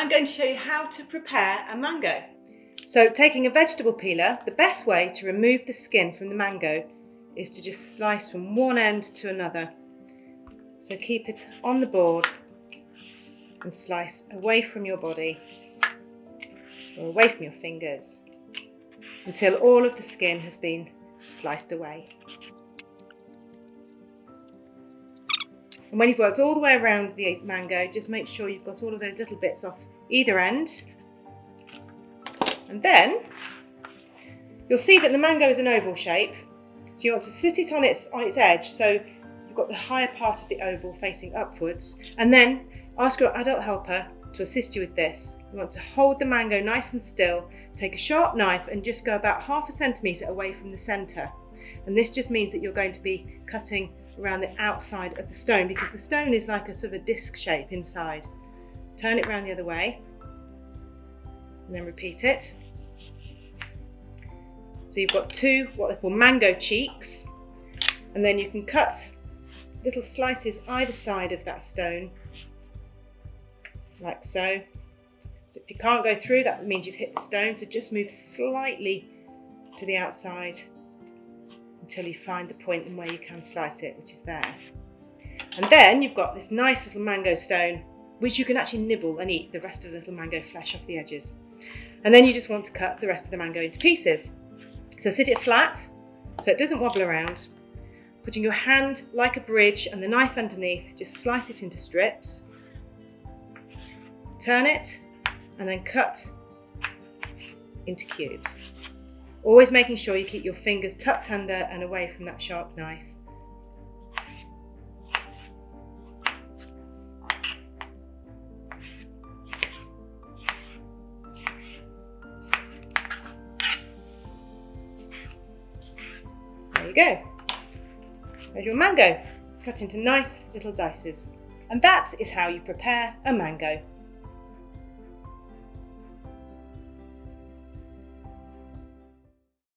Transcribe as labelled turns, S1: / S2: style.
S1: I'm going to show you how to prepare a mango. So taking a vegetable peeler, the best way to remove the skin from the mango is to just slice from one end to another. So keep it on the board and slice away from your body or away from your fingers until all of the skin has been sliced away. And when you've worked all the way around the mango, just make sure you've got all of those little bits off either end. And then you'll see that the mango is an oval shape. So you want to sit it on its edge, so you've got the higher part of the oval facing upwards, and then ask your adult helper to assist you with this. You want to hold the mango nice and still, take a sharp knife and just go about 1/2 centimetre away from the centre. And this just means that you're going to be cutting around the outside of the stone, because the stone is like a sort of a disc shape inside. Turn it around the other way and then repeat it. So you've got two what they call mango cheeks, and then you can cut little slices either side of that stone like so. So if you can't go through, that means you've hit the stone, so just move slightly to the outside until you find the point and where you can slice it, which is there. And then you've got this nice little mango stone, which you can actually nibble and eat the rest of the little mango flesh off the edges. And then you just want to cut the rest of the mango into pieces. So sit it flat so it doesn't wobble around. Putting your hand like a bridge and the knife underneath, just slice it into strips. Turn it and then cut into cubes. Always making sure you keep your fingers tucked under and away from that sharp knife. There you go. There's your mango, cut into nice little dices. And that is how you prepare a mango.